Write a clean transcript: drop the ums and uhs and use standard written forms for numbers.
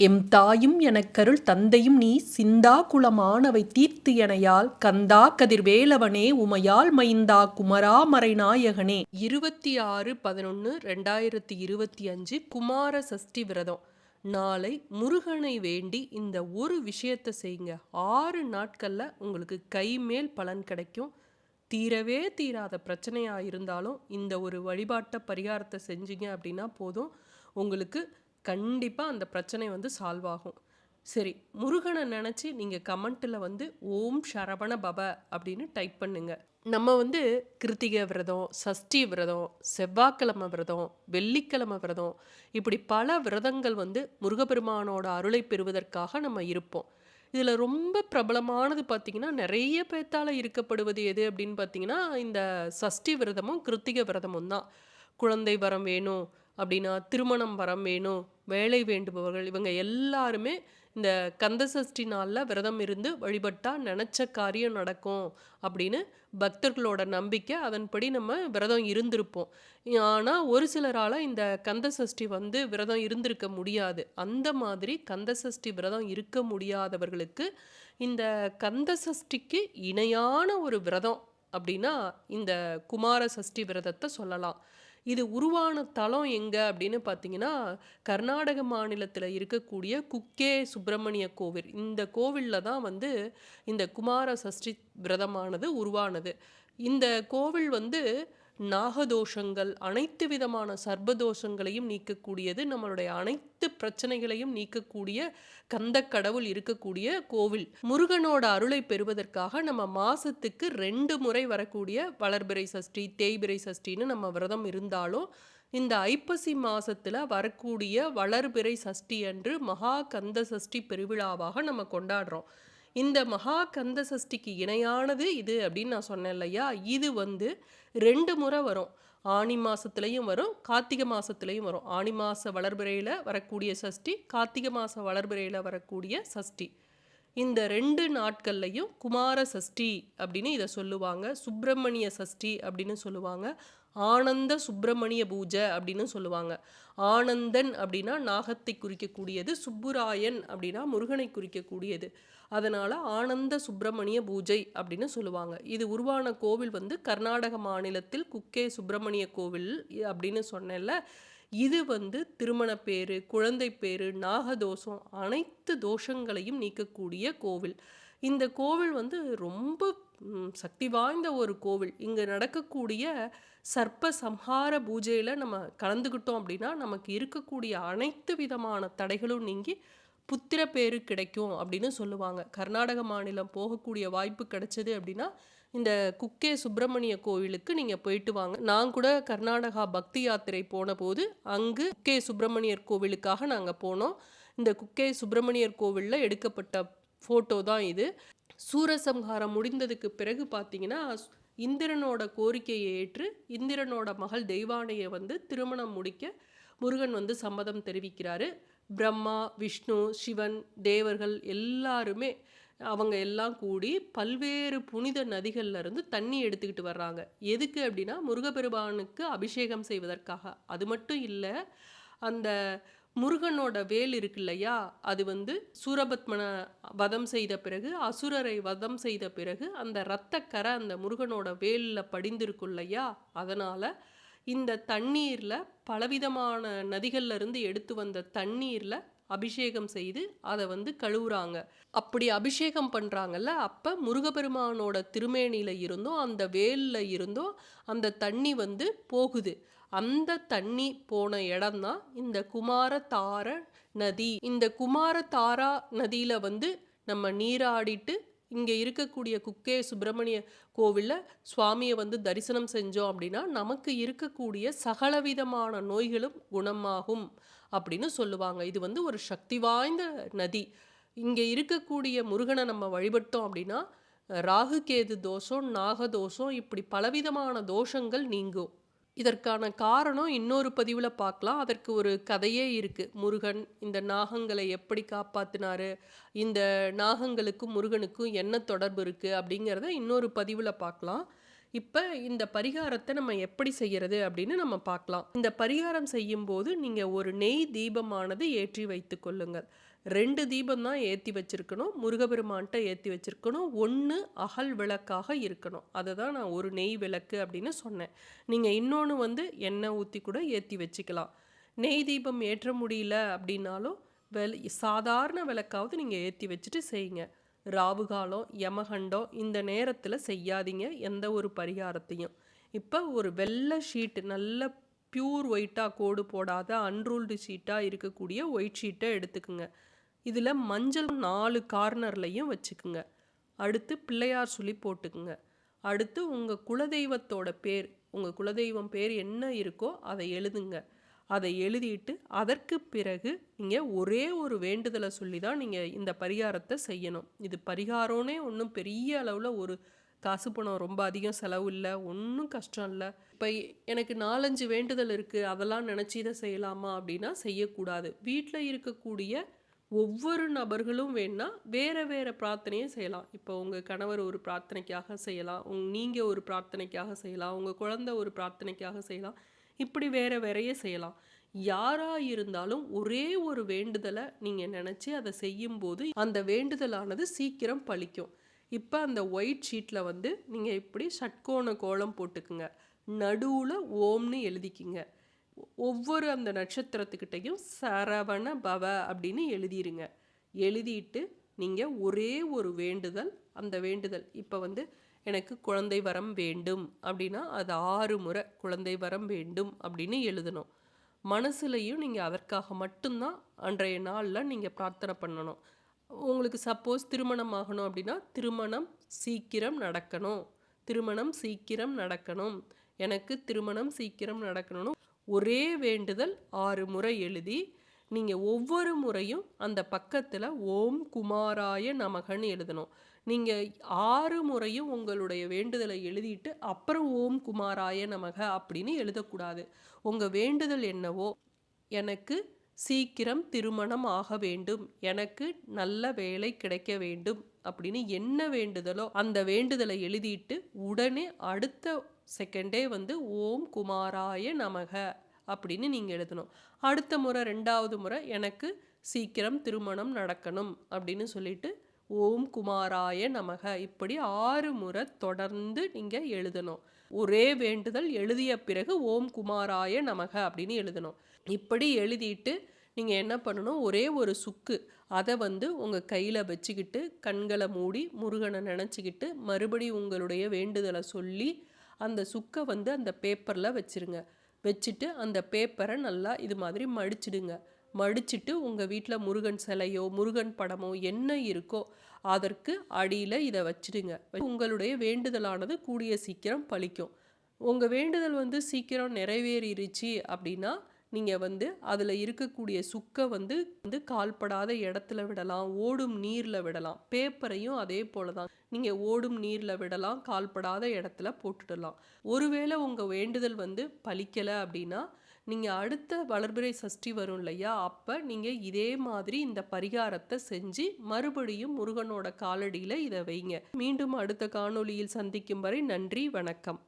M தாயும் எனக்கருள் தந்தையும் நீ சிந்தா குலமானவை தீர்த்து எனையால் கந்தா கதிர்வேலவனே உமையால் மைந்தா குமரா மறைநாயகனே. 26/11/2025 குமார சஷ்டி விரதம். நாளை முருகனை வேண்டி இந்த ஒரு விஷயத்தை செய்யுங்க. 6 நாட்கள்ல உங்களுக்கு கைமேல் பலன் கிடைக்கும். தீரவே தீராத பிரச்சனையாக இருந்தாலும் இந்த ஒரு வழிபாட்டை பரிகாரத்தை செஞ்சீங்க அப்படின்னா போதும், உங்களுக்கு கண்டிப்பாக அந்த பிரச்சனை சால்வ் ஆகும். சரி, முருகனை நினச்சி நீங்கள் கமெண்ட்டில் ஓம் சரவண பவ அப்படின்னு டைப் பண்ணுங்க. நம்ம கிருத்திகை விரதம், சஷ்டி விரதம், செவ்வாய்க்கிழமை விரதம், வெள்ளிக்கிழமை விரதம், இப்படி பல விரதங்கள் முருகப்பெருமானோட அருளை பெறுவதற்காக நம்ம இருப்போம். இதில் ரொம்ப பிரபலமானது பார்த்திங்கன்னா, நிறைய பேர்த்தால் இருக்கப்படுவது எது அப்படின்னு பார்த்திங்கன்னா, இந்த சஷ்டி விரதமும் கிருத்திகை விரதமும் தான். குழந்தை வரம் வேணும் அப்படின்னா, திருமணம் வரம் வேணும், வேலை வேண்டுபவர்கள், இவங்க எல்லாருமே இந்த கந்த சஷ்டி நாளில் விரதம் இருந்து வழிபட்டால் நினச்ச காரியம் நடக்கும் அப்படின்னு பக்தர்களோட நம்பிக்கை. அதன்படி நம்ம விரதம் இருந்திருப்போம். ஆனால் ஒரு சிலரால் இந்த கந்த சஷ்டி விரதம் இருந்திருக்க முடியாது. அந்த மாதிரி கந்த சஷ்டி விரதம் இருக்க முடியாதவர்களுக்கு இந்த கந்த சஷ்டிக்கு இணையான ஒரு விரதம் அப்படின்னா இந்த குமார சஷ்டி விரதத்தை சொல்லலாம். இது உருவான தலம் எங்கே அப்படின்னு பார்த்தீங்கன்னா, கர்நாடக மாநிலத்தில் இருக்கக்கூடிய குக்கே சுப்பிரமணிய கோவில். இந்த கோவிலில் தான் இந்த குமார சஷ்டி விரதமானது உருவானது. இந்த கோவில் நாகதோஷங்கள், அனைத்து விதமான சர்ப்பதோஷங்களையும் நீக்கக்கூடியது, நம்மளுடைய அனைத்து பிரச்சனைகளையும் நீக்கக்கூடிய கந்த கடவுள் இருக்கக்கூடிய கோவில். முருகனோட அருளை பெறுவதற்காக நம்ம மாசத்துக்கு 2 முறை வரக்கூடிய வளர்பிறை சஷ்டி, தேய்பிறை சஷ்டின்னு நம்ம விரதம் இருந்தாலும், இந்த ஐப்பசி மாசத்துல வரக்கூடிய வளர்பிறை சஷ்டி அன்று மகா கந்த சஷ்டி பெருவிழாவாக நம்ம கொண்டாடுறோம். இந்த மகா கந்த சஷ்டிக்கு இணையானது இது அப்படின்னு நான் சொன்னேன் இல்லையா. இது 2 முறை வரும். ஆனி மாசத்துலையும் வரும், கார்த்திகை மாசத்துலையும் வரும். ஆனி மாச வளர்பிறையில வரக்கூடிய சஷ்டி, கார்த்திகை மாச வளர்பிறையில வரக்கூடிய சஷ்டி. இந்த 2 நாட்கள்லையும் குமார சஷ்டி அப்படின்னு இதை சொல்லுவாங்க. சுப்பிரமணிய சஷ்டி அப்படின்னு சொல்லுவாங்க. ஆனந்த சுப்பிரமணிய பூஜை அப்படின்னு சொல்லுவாங்க. ஆனந்தன் அப்படின்னா நாகத்தை குறிக்கக்கூடியது, சுப்புராயன் அப்படின்னா முருகனை குறிக்கக்கூடியது. அதனால் ஆனந்த சுப்பிரமணிய பூஜை அப்படின்னு சொல்லுவாங்க. இது உருவான கோவில் கர்நாடக மாநிலத்தில் குக்கே சுப்பிரமணிய கோவில் அப்படின்னு சொன்னேன்ல. இது திருமண பேரு, குழந்தை பேரு, நாகதோஷம், அனைத்து தோஷங்களையும் நீக்கக்கூடிய கோவில். இந்த கோவில் ரொம்ப சக்தி வாய்ந்த ஒரு கோவில். இங்கே நடக்கக்கூடிய சர்ப்ப சம்ஹார பூஜையில் நம்ம கலந்துக்கிட்டோம் அப்படின்னா நமக்கு இருக்கக்கூடிய அனைத்து விதமான தடைகளும் நீங்கி புத்திர பேரு கிடைக்கும் அப்படின்னு சொல்லுவாங்க. கர்நாடக மாநிலம் போகக்கூடிய வாய்ப்பு கிடைச்சது அப்படின்னா இந்த குக்கே சுப்பிரமணிய கோவிலுக்கு நீங்கள் போயிட்டு வாங்க. நான் கூட கர்நாடகா பக்தி யாத்திரை போன போது அங்கு குக்கே சுப்பிரமணியர் கோவிலுக்காக நாங்கள் போனோம். இந்த குக்கே சுப்பிரமணியர் கோவிலில் எடுக்கப்பட்ட ஃபோட்டோ தான் இது. சூரசம்ஹாரம் முடிந்ததுக்கு பிறகு பார்த்தீங்கன்னா, இந்திரனோட கோரிக்கையை ஏற்று இந்திரனோட மகள் தெய்வானையை திருமணம் முடிக்க முருகன் சம்மதம் தெரிவிக்கிறாரு. பிரம்மா, விஷ்ணு, சிவன், தேவர்கள் எல்லாருமே அவங்க எல்லாம் கூடி பல்வேறு புனித நதிகள்ல இருந்து தண்ணி எடுத்துக்கிட்டு வர்றாங்க. எதுக்கு அப்படின்னா முருகப்பெருமானுக்கு அபிஷேகம் செய்வதற்காக. அது மட்டும் இல்லை, அந்த முருகனோட வேல் இருக்கு இல்லையா, அது சூரபத்மனை வதம் செய்த பிறகு, அசுரரை வதம் செய்த பிறகு அந்த இரத்தக்கரை அந்த முருகனோட வேலில் படிந்திருக்கும் இல்லையா, அதனால் இந்த தண்ணீரில் பலவிதமான நதிகள்ல இருந்து எடுத்து வந்த தண்ணீரில் அபிஷேகம் செய்து அதை கழுவுறாங்க. அப்படி அபிஷேகம் பண்ணுறாங்கல்ல, அப்போ முருகப்பெருமானோட திருமேனியில் இருந்தும் அந்த வேலில் இருந்தும் அந்த தண்ணி போகுது. அந்த தண்ணி போன இடம்தான் இந்த குமாரதார நதி. இந்த குமாரதாரா நதியில் நம்ம நீராடிட்டு இங்கே இருக்கக்கூடிய குக்கே சுப்பிரமணிய கோவிலில் சுவாமியை தரிசனம் செஞ்சோம் அப்படின்னா நமக்கு இருக்கக்கூடிய சகலவிதமான நோய்களும் குணமாகும் அப்படின்னு சொல்லுவாங்க. இது ஒரு சக்தி வாய்ந்த நதி. இங்கே இருக்கக்கூடிய முருகனை நம்ம வழிபட்டோம் அப்படின்னா ராகு கேது தோஷம், நாகதோஷம், இப்படி பலவிதமான தோஷங்கள் நீங்கும். இதற்கான காரணம் இன்னொரு பதிவில் பார்க்கலாம். அதற்கு ஒரு கதையே இருக்குது. முருகன் இந்த நாகங்களை எப்படி காப்பாற்றினாரு, இந்த நாகங்களுக்கும் முருகனுக்கும் என்ன தொடர்பு இருக்குது அப்படிங்கிறத இன்னொரு பதிவில் பார்க்கலாம். இப்ப இந்த பரிகாரத்த நம்ம எப்படி செய்யறது அப்படின்னு நம்ம பார்க்கலாம். இந்த பரிகாரம் செய்யும்போது நீங்க ஒரு நெய் தீபமானது ஏற்றி வைத்துக் கொள்ளுங்கள். 2 தீபம் தான் ஏத்தி வச்சிருக்கணும். முருகப்பெருமான்ட்ட ஏத்தி வச்சிருக்கணும். 1 அகல் விளக்காக இருக்கணும். அததான் நான் ஒரு நெய் விளக்கு அப்படின்னு சொன்னேன். நீங்க இன்னொன்னு வந்து எண்ணெய் ஊத்தி கூட ஏத்தி வச்சுக்கலாம். நெய் தீபம் ஏற்ற முடியல அப்படின்னாலும், சாதாரண விளக்காவது நீங்க ஏத்தி வச்சுட்டு செய்யுங்க. ராவு காலம், யமகண்டம் இந்த நேரத்துல செய்யாதீங்க எந்த ஒரு பரிகாரத்தையும். இப்ப ஒரு வெள்ளை ஷீட் நல்ல பியூர் ஒயிட்டா கோடு போடாத அன்ரூல்டு ஷீட்டா இருக்கக்கூடிய ஒயிட் ஷீட்டை எடுத்துக்குங்க. இதுல மஞ்சள் 4 கார்னர்லையும் வச்சுக்குங்க. அடுத்து பிள்ளையார் சொல்லி போட்டுக்குங்க. அடுத்து உங்க குலதெய்வத்தோட பேர், உங்க குலதெய்வம் பேர் என்ன இருக்கோ அதை எழுதுங்க. அதை எழுதிட்டு அதற்கு பிறகு நீங்க ஒரே ஒரு வேண்டுதலை சொல்லி தான் நீங்க இந்த பரிகாரத்தை செய்யணும். இது பரிகாரம்னே ஒன்றும் பெரிய அளவில் ஒரு காசு பணம் ரொம்ப அதிகம் செலவு இல்லை, ஒன்றும் கஷ்டம் இல்லை. இப்போ எனக்கு 4-5 வேண்டுதல் இருக்குது, அதெல்லாம் நினச்சி இதை செய்யலாமா அப்படின்னா செய்யக்கூடாது. வீட்டில் இருக்கக்கூடிய ஒவ்வொரு நபர்களும் வேணா வேற வேற பிரார்த்தனையை செய்யலாம். இப்போ உங்கள் கணவர் ஒரு பிரார்த்தனைக்காக செய்யலாம், நீங்கள் ஒரு பிரார்த்தனைக்காக செய்யலாம், உங்கள் குழந்தை ஒரு பிரார்த்தனைக்காக செய்யலாம். இப்படி வேற வேறையே செய்யலாம். யாரா இருந்தாலும் ஒரே ஒரு வேண்டுதலை நீங்க நினைச்சு அதை செய்யும்போது அந்த வேண்டுதலானது சீக்கிரம் பலிக்கும். இப்போ அந்த ஒயிட் ஷீட்ல வந்து நீங்க இப்படி ஷட்கோண கோலம் போட்டுக்குங்க. நடுவுல ஓம்னு எழுதிக்கிங்க. ஒவ்வொரு அந்த நட்சத்திரத்துக்கிட்டையும் சரவண பவ அப்படின்னு எழுதிருங்க. எழுதிட்டு நீங்க ஒரே ஒரு வேண்டுதல், அந்த வேண்டுதல் இப்போ வந்து எனக்கு குழந்தை வரம் வேண்டும் அப்படின்னா அது 6 முறை குழந்தை வரம் வேண்டும் அப்படின்னு எழுதணும். மனசுலையும் நீங்கள் அதற்காக மட்டும்தான் அன்றைய நாளில் நீங்கள் பிரார்த்தனை பண்ணணும். உங்களுக்கு சப்போஸ் திருமணம் ஆகணும் அப்படின்னா திருமணம் சீக்கிரம் நடக்கணும், திருமணம் சீக்கிரம் நடக்கணும், எனக்கு திருமணம் சீக்கிரம் நடக்கணும்னு ஒரே வேண்டுதல் 6 முறை எழுதி நீங்கள் ஒவ்வொரு முறையும் அந்த பக்கத்தில் ஓம் குமாராய நமகன்னு எழுதணும். நீங்கள் 6 முறையும் உங்களுடைய வேண்டுதலை எழுதிட்டு அப்புறம் ஓம் குமாராய நமக அப்படின்னு எழுதக்கூடாது. உங்கள் வேண்டுதல் என்னவோ, எனக்கு சீக்கிரம் திருமணம் ஆக வேண்டும், எனக்கு நல்ல வேலை கிடைக்க வேண்டும் அப்படின்னு என்ன வேண்டுதலோ அந்த வேண்டுதலை எழுதிட்டு உடனே அடுத்த செகண்டே வந்து ஓம் குமாராய நமக அப்படின்னு நீங்கள் எழுதணும். அடுத்த முறை 2வது முறை எனக்கு சீக்கிரம் திருமணம் நடக்கணும் அப்படின்னு சொல்லிட்டு ஓம் குமாராய நமக இப்படி 6 முறை தொடர்ந்து நீங்கள் எழுதணும். ஒரே வேண்டுதல் எழுதிய பிறகு ஓம் குமாராய நமக அப்படின்னு எழுதணும். இப்படி எழுதிட்டு நீங்கள் என்ன பண்ணணும், ஒரே ஒரு சுக்கு அதை வந்து உங்கள் கையில் வச்சுக்கிட்டு கண்களை மூடி முருகனை நினச்சிக்கிட்டு மறுபடியும் உங்களுடைய வேண்டுதலை சொல்லி அந்த சுக்கை வந்து அந்த பேப்பரில் வச்சுருங்க. வச்சுட்டு அந்த பேப்பரை நல்லா இது மாதிரி மடிச்சிடுங்க. மடிச்சிட்டு உங்கள் வீட்டில் முருகன் சிலையோ முருகன் படமோ என்ன இருக்கோ அதற்கு அடியில் இதை வச்சிடுங்க. உங்களுடைய வேண்டுதலானது கூடிய சீக்கிரம் பலிக்கும். உங்கள் வேண்டுதல் வந்து சீக்கிரம் நிறைவேறிடுச்சு அப்படின்னா நீங்கள் வந்து அதில் இருக்கக்கூடிய சுக்கை வந்து கால்படாத இடத்துல விடலாம், ஓடும் நீரில் விடலாம். பேப்பரையும் அதே போல தான் நீங்கள் ஓடும் நீரில் விடலாம், கால்படாத இடத்துல போட்டுடலாம். ஒருவேளை உங்கள் வேண்டுதல் வந்து பலிக்கலை அப்படின்னா நீங்கள் அடுத்த வளர்பிறை சஷ்டி வரும் இல்லையா, அப்போ நீங்கள் இதே மாதிரி இந்த பரிகாரத்தை செஞ்சு மறுபடியும் முருகனோட காலடியில் இதை வைங்க. மீண்டும் அடுத்த காணொளியில் சந்திக்கும் வரை நன்றி, வணக்கம்.